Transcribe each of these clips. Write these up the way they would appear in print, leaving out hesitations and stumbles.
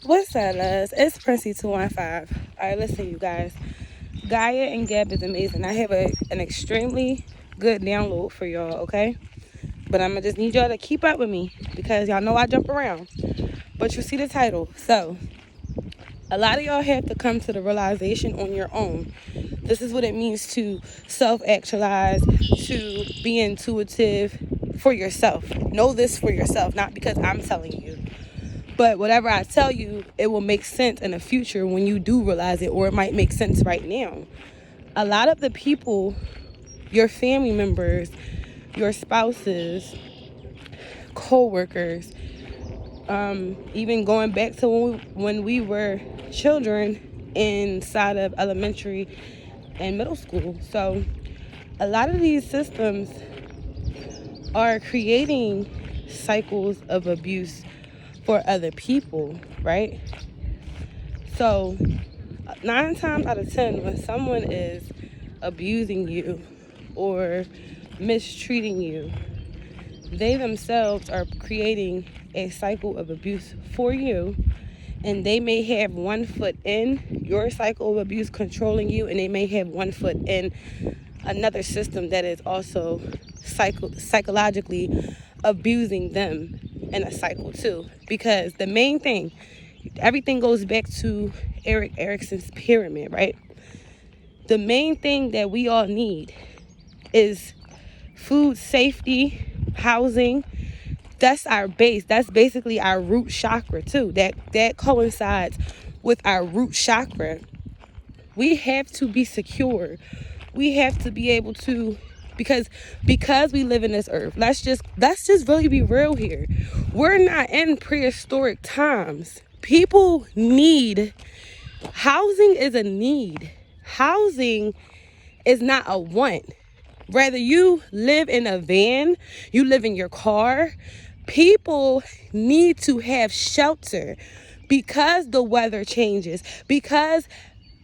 What's up, loves? It's Princey215. Alright, listen, you guys. Gaia and Gab is amazing. I have an extremely good download for y'all, okay? But I'm gonna just need y'all to keep up with me because y'all know I jump around. But you see the title. So, a lot of y'all have to come to the realization on your own. This is what it means to self-actualize, to be intuitive for yourself. Know this for yourself, not because I'm telling you. But whatever I tell you, it will make sense in the future when you do realize it, or it might make sense right now. A lot of the people, your family members, your spouses, co-workers, even going back to when we were children inside of elementary and middle school. So a lot of these systems are creating cycles of abuse for other people, right? So 9 times out of 10, when someone is abusing you or mistreating you, they themselves are creating a cycle of abuse for you, and they may have one foot in your cycle of abuse controlling you, and they may have one foot in another system that is also psychologically abusing them in a cycle too. Because the main thing, everything goes back to Erik Erikson's pyramid, right? The main thing that we all need is food safety, housing. That's our base. That's basically our root chakra too. That coincides with our root chakra. We have to be secure. We have to be able to, because we live in this earth. Let's just really be real here. We're not in prehistoric times. People need housing. Is a need. Housing is not a want. Whether you live in a van, you live in your car, people need to have shelter because the weather changes, because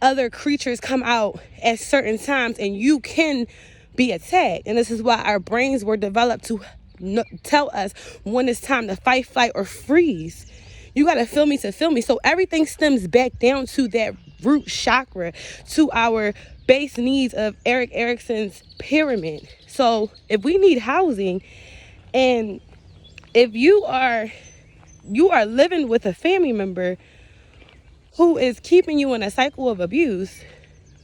other creatures come out at certain times and you can be attacked. And this is why our brains were developed to tell us when it's time to fight, flight, or freeze. You got to feel me to feel me. So everything stems back down to that root chakra, to our base needs of Erik Erikson's pyramid. So if we need housing, and if you are living with a family member who is keeping you in a cycle of abuse,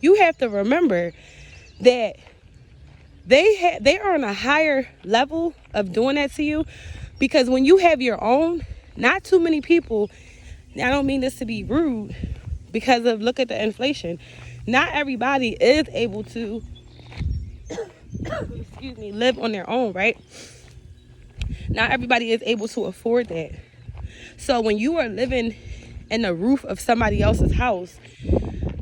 you have to remember that they are on a higher level of doing that to you, because when you have your own, not too many people, I don't mean this to be rude, because of, look at the inflation, not everybody is able to live on their own, right? Not everybody is able to afford that. So when you are living in the roof of somebody else's house,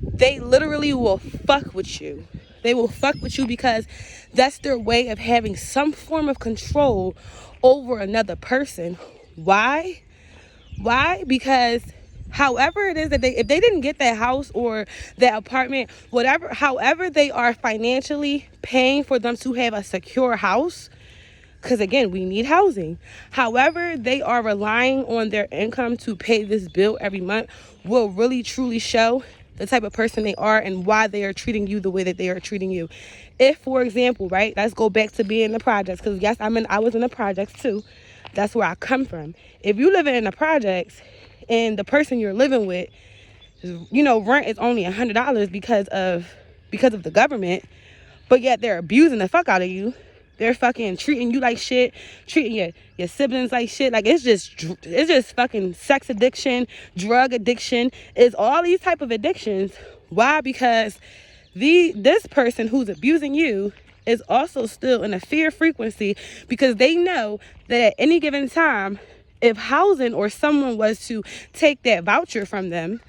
they literally will fuck with you. They will fuck with you because that's their way of having some form of control over another person. Why? Because however it is that if they didn't get that house or that apartment, whatever, however they are financially paying for them to have a secure house, because again, we need housing. However they are relying on their income to pay this bill every month will really truly show the type of person they are and why they are treating you the way that they are treating you. If, for example, right, let's go back to being in the projects, because yes, I was in the projects too. That's where I come from. If you live in the projects and the person you're living with, rent is only $100 because of the government, but yet they're abusing the fuck out of you. They're fucking treating you like shit, treating your siblings like shit. Like, it's just fucking sex addiction, drug addiction. It's all these type of addictions. Why? Because this person who's abusing you is also still in a fear frequency, because they know that at any given time, if housing or someone was to take that voucher from them,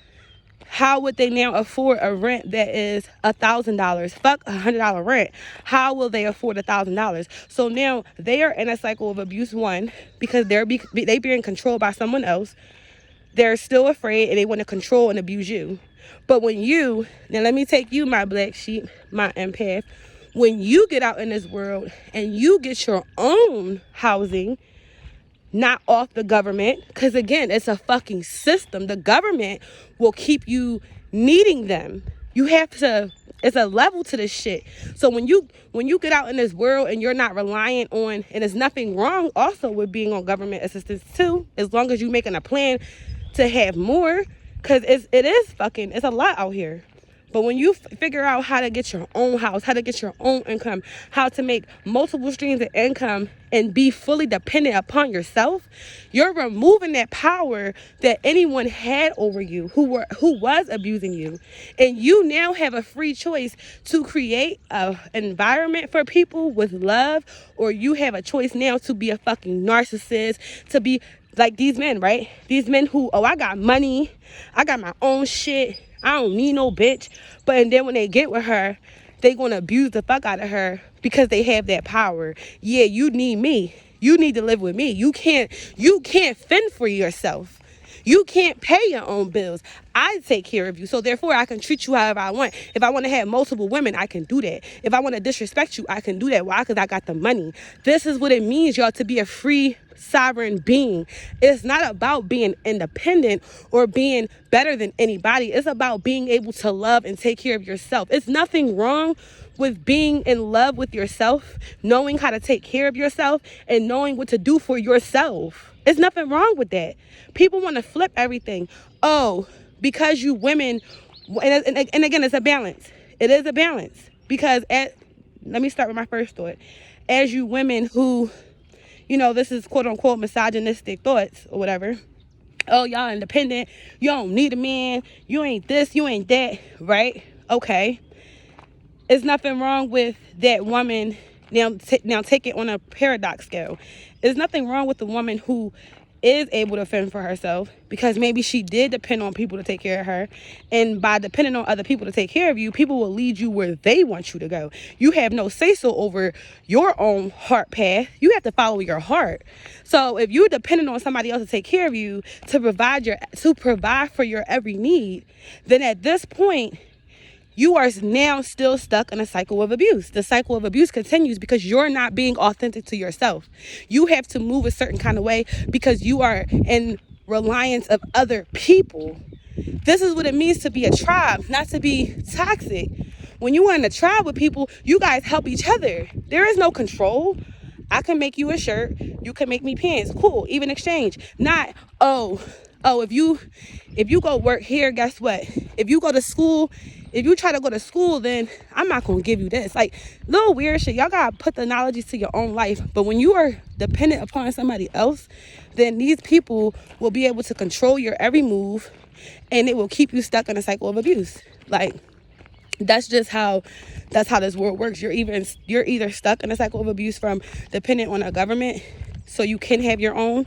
how would they now afford a rent that is $1,000? Fuck $100 rent. How will they afford $1,000? So now they are in a cycle of abuse. One, because they being controlled by someone else. They're still afraid and they want to control and abuse you. But when now let me take you, my black sheep, my empath. When you get out in this world and you get your own housing, not off the government. Because again, it's a fucking system. The government will keep you needing them. You have to, it's a level to this shit. So when you get out in this world and you're not reliant on, and there's nothing wrong also with being on government assistance too, as long as you're making a plan to have more, because it's a lot out here. But when you figure out how to get your own house, how to get your own income, how to make multiple streams of income and be fully dependent upon yourself, you're removing that power that anyone had over you who was abusing you. And you now have a free choice to create an environment for people with love, or you have a choice now to be a fucking narcissist, to be like these men, right? These men who, oh, I got money, I got my own shit, I don't need no bitch. But and then when they get with her, they gonna abuse the fuck out of her because they have that power. Yeah, you need me. You need to live with me. You can't fend for yourself. You can't pay your own bills. I take care of you. So therefore, I can treat you however I want. If I want to have multiple women, I can do that. If I want to disrespect you, I can do that. Why? Because I got the money. This is what it means, y'all, to be a free sovereign being. It's not about being independent or being better than anybody. It's about being able to love and take care of yourself. It's nothing wrong with being in love with yourself, knowing how to take care of yourself, and knowing what to do for yourself. There's nothing wrong with that. People want to flip everything. Oh, because you women, and again, it's a balance. It is a balance. Because let me start with my first thought. As you women who, this is quote unquote misogynistic thoughts or whatever. Oh, y'all independent. You don't need a man. You ain't this, you ain't that, right? Okay. There's nothing wrong with that woman. Now take it on a paradox scale. There's nothing wrong with the woman who is able to fend for herself, because maybe she did depend on people to take care of her. And by depending on other people to take care of you, people will lead you where they want you to go. You have no say-so over your own heart path. You have to follow your heart. So if you're depending on somebody else to take care of you, to provide for your every need, then at this point, you are now still stuck in a cycle of abuse. The cycle of abuse continues because you're not being authentic to yourself. You have to move a certain kind of way because you are in reliance of other people. This is what it means to be a tribe, not to be toxic. When you are in a tribe with people, you guys help each other. There is no control. I can make you a shirt. You can make me pants. Cool. Even exchange. Not, if you go work here, guess what? If you go to school, if you try to go to school, then I'm not going to give you this. Like, little weird shit. Y'all got to put the analogies to your own life. But when you are dependent upon somebody else, then these people will be able to control your every move, and it will keep you stuck in a cycle of abuse. Like, that's how this world works. You're either stuck in a cycle of abuse from dependent on a government so you can have your own.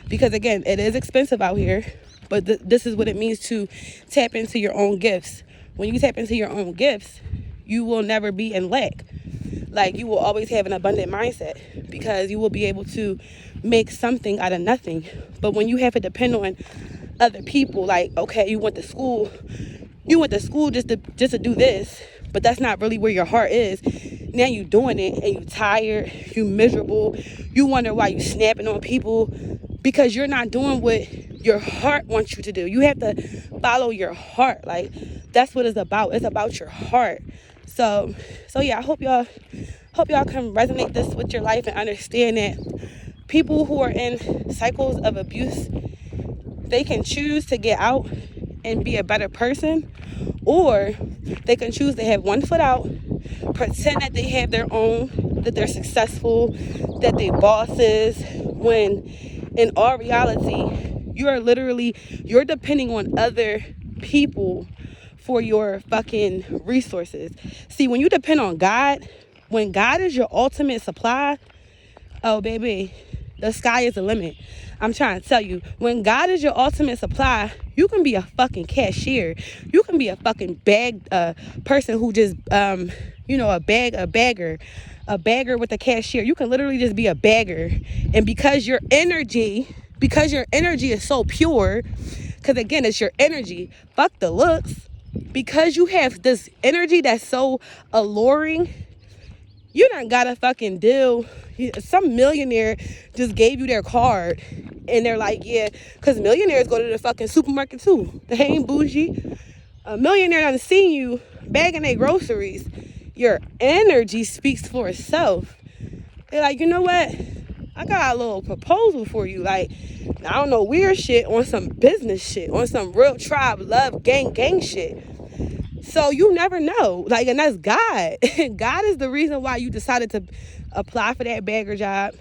Because again, it is expensive out here, but this is what it means to tap into your own gifts. When you tap into your own gifts, you will never be in lack. Like, you will always have an abundant mindset because you will be able to make something out of nothing. But when you have to depend on other people, like, okay, you went to school just to do this, but that's not really where your heart is. Now you doing it and you tired, you miserable, you wonder why you snapping on people, because you're not doing what your heart wants you to do. You have to follow your heart. Like, that's what it's about. It's about your heart. So yeah, I hope y'all can resonate this with your life and understand that people who are in cycles of abuse, they can choose to get out and be a better person, or they can choose to have one foot out, pretend that they have their own, that they're successful, that they bosses, when in all reality, you're depending on other people for your fucking resources. See, when you depend on God, when God is your ultimate supply, oh baby, the sky is the limit. I'm trying to tell you, when God is your ultimate supply, you can be a fucking cashier. You can be a fucking person who just, a bagger with a cashier. You can literally just be a bagger. And because your energy is so pure, because again, it's your energy, fuck the looks, because you have this energy that's so alluring, You done got a fucking deal. Some millionaire just gave you their card. And they're like, yeah, because millionaires go to the fucking supermarket too. They ain't bougie. A millionaire done seen you bagging their groceries. Your energy speaks for itself. They're like, you know what? I got a little proposal for you. Like, I don't know, weird shit on some business shit, on some real tribe, love, gang shit. So you never know. Like, and that's God. God is the reason why you decided to apply for that bagger job,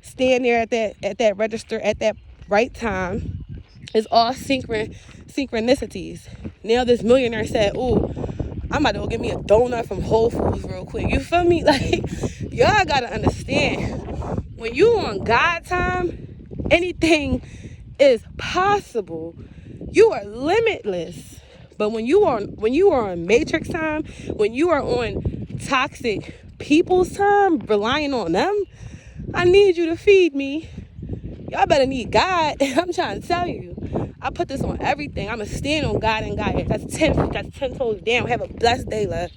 stand there at that register at that right time. It's all synchronicities. Now this millionaire said, ooh, I'm about to go get me a donut from Whole Foods real quick. You feel me? Like, y'all gotta understand, when you on God time, anything is possible. You are limitless. But when you are on matrix time, when you are on toxic people's time, relying on them, I need you to feed me. Y'all better need God. I'm trying to tell you. I put this on everything. I'ma stand on God and God. That's 10 toes down. Have a blessed day, love.